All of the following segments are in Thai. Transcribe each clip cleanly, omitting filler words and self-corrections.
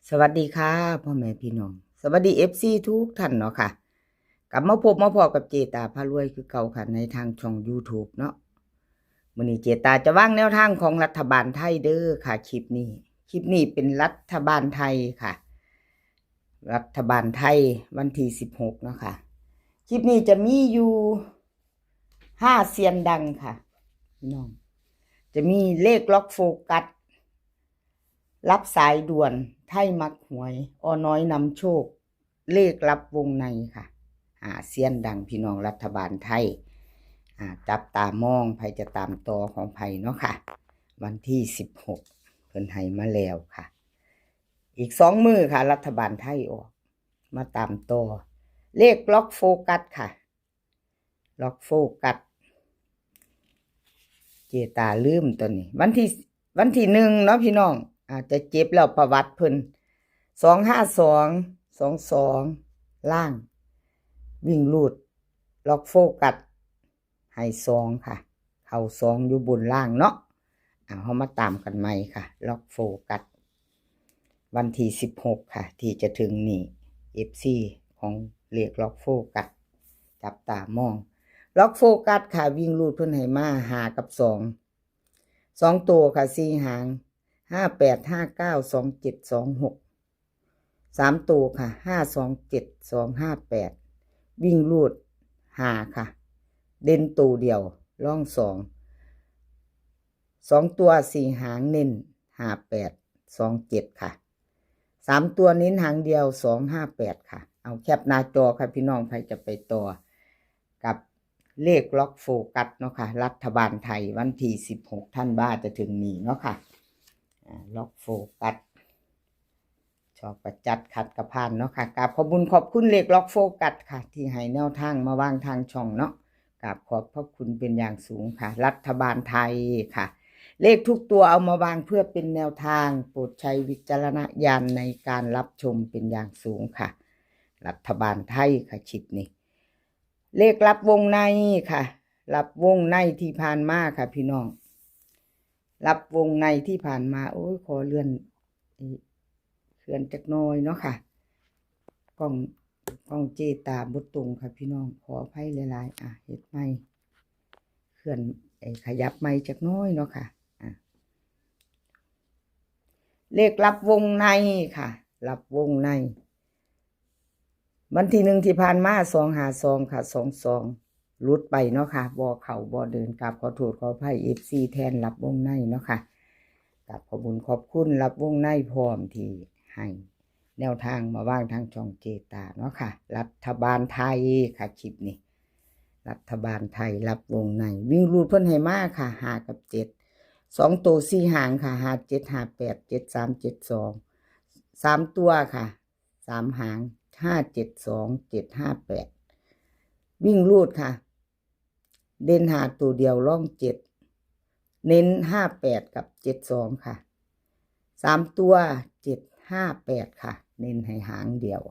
สวัสดีค่ะพ่อแม่พี่น้องสวัสดีFCทุกท่านเนาะค่ะกลับมาพบมาพอกับเจตาพารวยคือเก่าค่ะในทางช่อง YouTube เนาะมื้อนี้เจตาจะวางแนวทางของรัฐบาลไทยเด้อค่ะคลิปนี้เป็นรัฐบาลไทยค่ะ รัฐบาลไทยวันที่16เนาะค่ะคลิปนี้จะมีอยู่5เซียนดังค่ะพี่น้องจะมีเลขล็อกโฟกัสรับสายด่วนไทยมักหวยอ้อน้อยนำโชคเลขลับวงในค่ะเซียนดังพี่น้องรัฐบาลไทยจับตามองไผจะตามต่อของไผเนาะค่ะวันที่16เพิ่นให้มาแล้วค่ะอีก2มื้อค่ะรัฐบาลไทยออกมาตามต่อเลขล็อกโฟกัสค่ะล็อกโฟกัสเจตาลืมตัวนี้วันที่1เนาะพี่น้องอาจจะเจ็บแล้วประวัติเพิ่น25222ล่างวิ่งลูดล็อกโฟกัสให้2ค่ะเข้า2อยู่บนล่างเนาะเฮามาตามกันใหม่ค่ะล็อกโฟกัสวันที่16ค่ะที่จะถึงนี้ FC ของเลขล็อกโฟกัสจับตามองล็อกโฟกัสค่ะวิ่งลูดเพิ่นให้มา5กับ2ตัวค่ะ4หาง58592726 3ตัวค่ะ527258วิ่งลูด5ค่ะเด่นตัวเดียวร่อง2ตัว4หางเน้น5827ค่ะ3ตัวเน้นหางเดียว258ค่ะเอาแคปหน้าจอค่ะพี่น้องใครจะไปต่อกับเลขล็อกโฟกัสเนาะค่ะรัฐบาลไทยวันที่16ธันวาคมจะถึงนี้เนาะค่ะล็อกโฟกัสชอบประจัดขัดกระพานเนาะค่ะกราบขอบคุณเลขล็อกโฟกัสค่ะที่ให้แนวทางมาวางทางช่องเนาะกราบขอบพระคุณเป็นอย่างสูงค่ะรัฐบาลไทยค่ะเลขทุกตัวเอามาวางเพื่อเป็นแนวทางโปรดใช้วิจารณญาณในการรับชมเป็นอย่างสูงค่ะรัฐบาลไทยค่ะชิดนี้เลขรับวงในค่ะรับวงในที่ผ่านมาค่ะพี่น้องรับวงในที่ผ่านมาโอ้ยขอเลื่อนจักหน่อยเนาะค่ะกล้องเจตาบ่ตรงค่ะพี่น้องขออภัยหลายๆเฮ็ดใหม่เคลื่อนขยับใหม่จักหน่อยเนาะค่ะเลขรับวงในค่ะรับวงในวันที่1ที่ผ่านมา252ค่ะ22ลุดไปเนาะค่ะบ่เข้าบ่เดินกลับขอโทษขออภัย FC แทนรับวงในเนาะค่ะกับขอบคุณรับวงในพร้อมที่ให้แนวทางมาวางทางช่องเจตาเนาะค่ะรัฐบาลไทยค่ะคลิปนี้รัฐบาลไทยรับวงในวิ่งรูดเพิ่นให้มาค่ะ5กับ7 2ตัว4หางค่ะ57587372 3ตัวค่ะ3หาง572758วิ่งรูดค่ะเด่นหาตัวเดียวร่อง7เน้น58กับ72ค่ะ3ตัว758ค่ะเน้นให้หางเดียว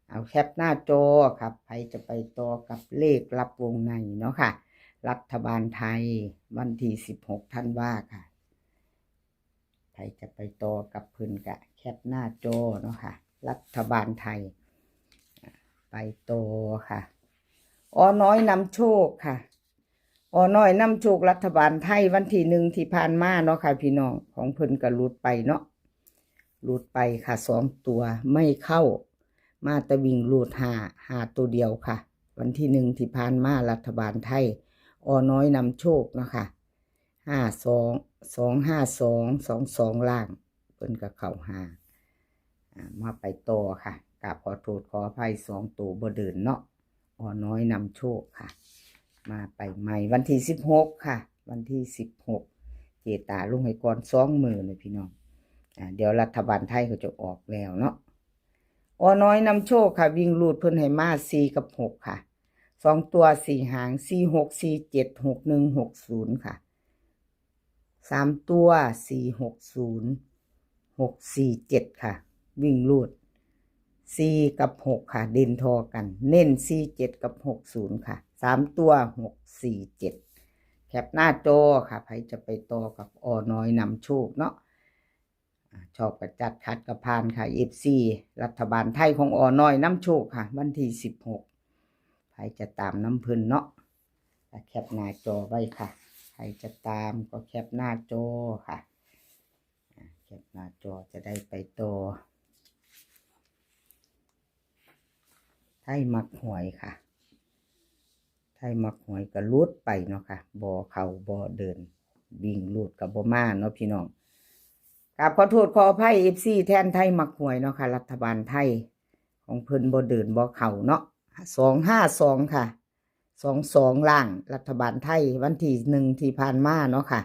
เอาแคปหน้าจอครับใครจะไปต่อกับเลขรับวงในเนาะค่ะรัฐบาลไทยวันที่16ธันวาคมค่ะใครจะไปต่อกับเพิ่นกะแคปหน้าจอเนาะค่ะรัฐบาลไทยไปต่อค่ะอ้อน้อยนำโชคค่ะอ้อน้อยนำโชครัฐบาลไทยวันที่1ที่ผ่านมาเนาะค่ะพี่น้องของเพิ่นก็หลุดไปเนาะหลุดไปค่ะ2ตัวไม่เข้ามาตะวิ่งหลุดหาตัวเดียวค่ะวันที่1ที่ผ่านมารัฐบาลไทยอ้อน้อยนำโชคนะคะ522522ล่างเพิ่นก็เข้ามาไปต่อค่ะกราบขอโทษขออภัย2ตัวบ่เดินเนาะอ้อน้อยนำโชคค่ะมาไปใหม่วันที่16ค่ะวันที่16เจตาลงให้ก่อน2มื้อเลยพี่น้องเดี๋ยวรัฐบาลไทยเขาจะออกแล้วเนาะอ้อน้อยนำโชคค่ะวิ่งลูดเพิ่นให้มา4กับ6ค่ะ2ตัว4หาง46476160ค่ะ3ตัว460647ค่ะวิ่งลูด4กับ6ค่ะเด่นทอกันเน้น47กับ60ค่ะ3ตัว647แคปหน้าจอค่ะใครจะไปต่อกับอ้อน้อยนำโชคเนาะ ชอบกระจัดคัดกระพานค่ะ FC รัฐบาลไทยของอน้อยน้ำโชคค่ะวันที่16ใครจะตามน้ำเพิ่นเนาะแคปหน้าจอไว้ค่ะใครจะตามก็แคปหน้าจอค่ะแคปหน้าจอจะได้ไปต่อไทยมักหวยค่ะไทยมักหวยก็ลุดไปเนาะค่ะบ่เข้าบ่เดินวิ่งลุดกับบ่มาเนาะพี่น้องกราบขอโทษขออภัย FC แทนไทยมักหวยเนาะค่ะรัฐบาลไทยของเพิ่นบ่เดินบ่เข้าเนาะ252ค่ะ22ล่างรัฐบาลไทยวันที่1ที่ผ่านมาเนาะค่ะ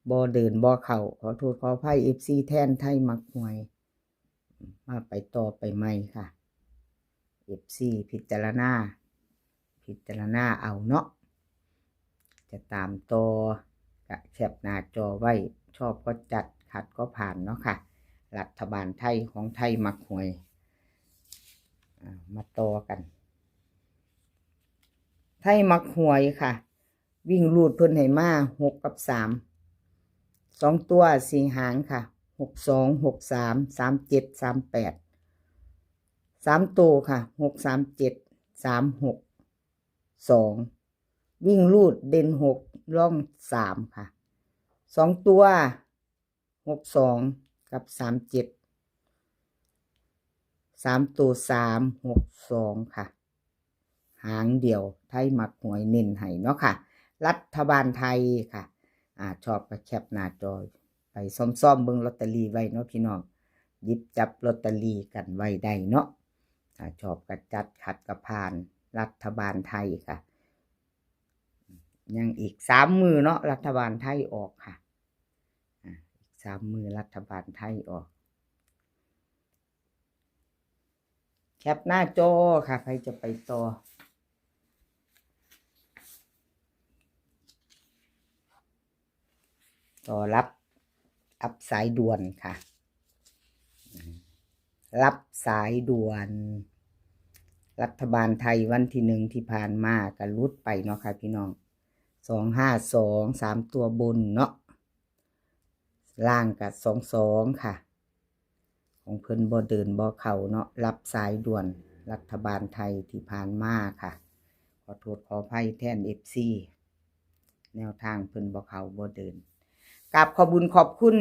บ่เดินบ่เข้าขอโทษขออภัย FC แทนไทยมักหวยมาไปต่อไปใหม่ค่ะ FC พิจารณาเอาเนาะจะตามต่อกะแคปหน้าจอไว้ชอบก็จัดขัดก็ผ่านเนาะค่ะรัฐบาลไทยของไทยมักหวยมาต่อกันไทยมักหวยค่ะวิ่งรูดเพิ่นให้มา6กับ3 2ตัว4หางค่ะ62 63 37 38 3ตัวค่ะ6 37 36 2วิ่งรูดเด่น6ร่อง3ค่ะ2ตัว62กับ37 3ตัว3 62ค่ะหางเดียวไทยมักหวยเน้นให้เนาะค่ะรัฐบาลไทยค่ะชอบก็แคปหน้าจอไปซ่อมเบิ่งลอตเตอรี่ไว้เนาะพี่น้องหยิบจับลอตเตอรี่กันไว้ได้เนาะชอบก็จัดขัดกระพานรัฐบาลไทยค่ะยังอีก3 มือเนาะรัฐบาลไทยออกค่ะอีก3 มือรัฐบาลไทยออกแคปหน้าจอค่ะใครจะไปต่อรับสายด่วนค่ะรับสายด่วนรัฐบาลไทยวันที่1ที่ผ่านมาก็ลุดไปเนาะค่ะพี่น้อง252 3ตัวบนเนาะล่างกับ22ค่ะของเพิ่นบ่เดินบ่เข้าเนาะรับสายด่วนรัฐบาลไทยที่ผ่านมาค่ะขอโทษขออภัยแทน FC แนวทางเพิ่นบ่เข้าบ่เดินกราบขอบคุญขอบคุณ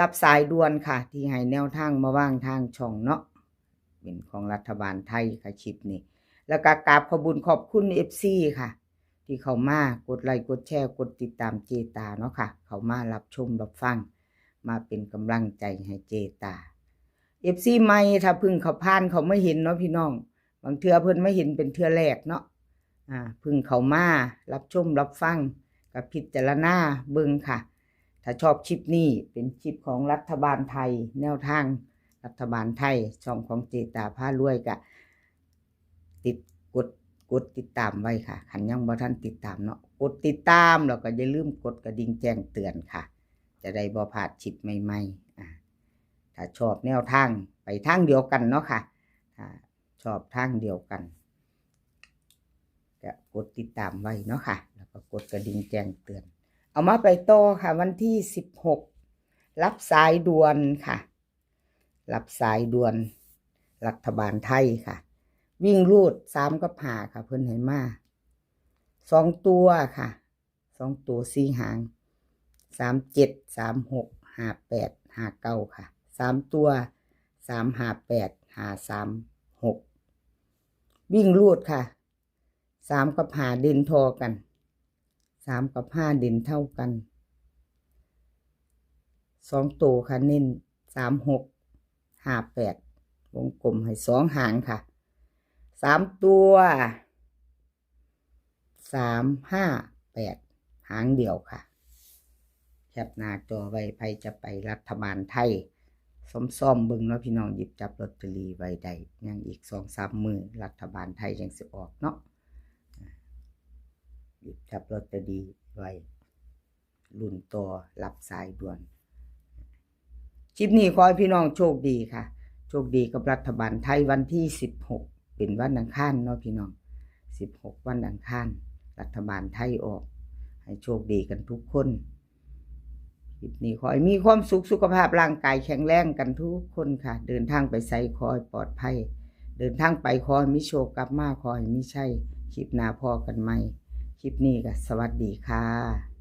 รับสายด่วนค่ะที่ให้แนวทางมาว่างทางช่องเนาะเป็นของรัฐบาลไทยค่ะคลิปนี้แล้วก็กราบขอบคุญขอบคุณ FC ค่ะที่เข้ามากดไลค์กดแชร์กดติดตามเจตาเนาะค่ะเข้ามารับชมรับฟังมาเป็นกำลังใจให้เจตา FC ใหม่ถ้าเพิ่งเขาผ่านเขาไม่เห็นเนาะพี่น้องบางเทื่อเพิ่นไม่เห็นเป็นเทื่อแรกเนาะเพิ่งเขามารับชมรับฟังกับพิจารณาเบิ่งค่ะถ้าชอบคลิปนี้เป็นคลิปของรัฐบาลไทยแนวทางรัฐบาลไทยช่องของเจตาพารวยก็กดติดตามไว้ค่ะคันยังบ่ทันติดตามเนาะกดติดตามแล้วก็อย่าลืมกดกระดิ่งแจ้งเตือนค่ะจะได้บ่พลาดคลิปใหม่ๆถ้าชอบแนวทางไปทางเดียวกันเนาะค่ะถ้าชอบทางเดียวกันก็กดติดตามไว้เนาะค่ะแล้วก็กดกระดิ่งแจ้งเตือนเอามาไปต่อค่ะวันที่16รับสายด่วนค่ะรับสายด่วนรัฐบาลไทยค่ะวิ่งรูด3กับ5ค่ะเพิ่นให้มา2ตัวค่ะ2ตัว4หาง37 36 58 59ค่ะ3ตัว3 58 536วิ่งรูดค่ะ3กับ5เด่นทอกัน3กับ5เด่นเท่ากัน2ตัวค่ะเน้น36 58วงกลมให้2หางค่ะ3ตัว358หางเดียวค่ะแคปหน้าจอไว้ใครจะไปรัฐบาลไทยซ่อมเบิ่งเนาะพี่น้องหยิบจับลอตเตอรี่ไว้ได้ยังอีก 2-3 มื้อรัฐบาลไทยจังสิออกเนาะหยิบจับลอตเตอรี่ไว้รุ่นต่อรับสายด่วนคลิปนี้ขอให้พี่น้องโชคดีค่ะโชคดีกับรัฐบาลไทยวันที่16เป็นวันอังคารเนาะพี่น้อง16วันอังคารรัฐบาลไทยออกให้โชคดีกันทุกคน ลิปนี้ขอให้มีความสุขสุขภาพร่างกายแข็งแรงกันทุกคนค่ะเดินทางไปไสขอให้ปลอดภัยเดินทางไปขอให้มีโชคกลับมาขอให้มีชัยคลิปหน้าพอกันใหม่คลิปนี้ก็สวัสดีค่ะ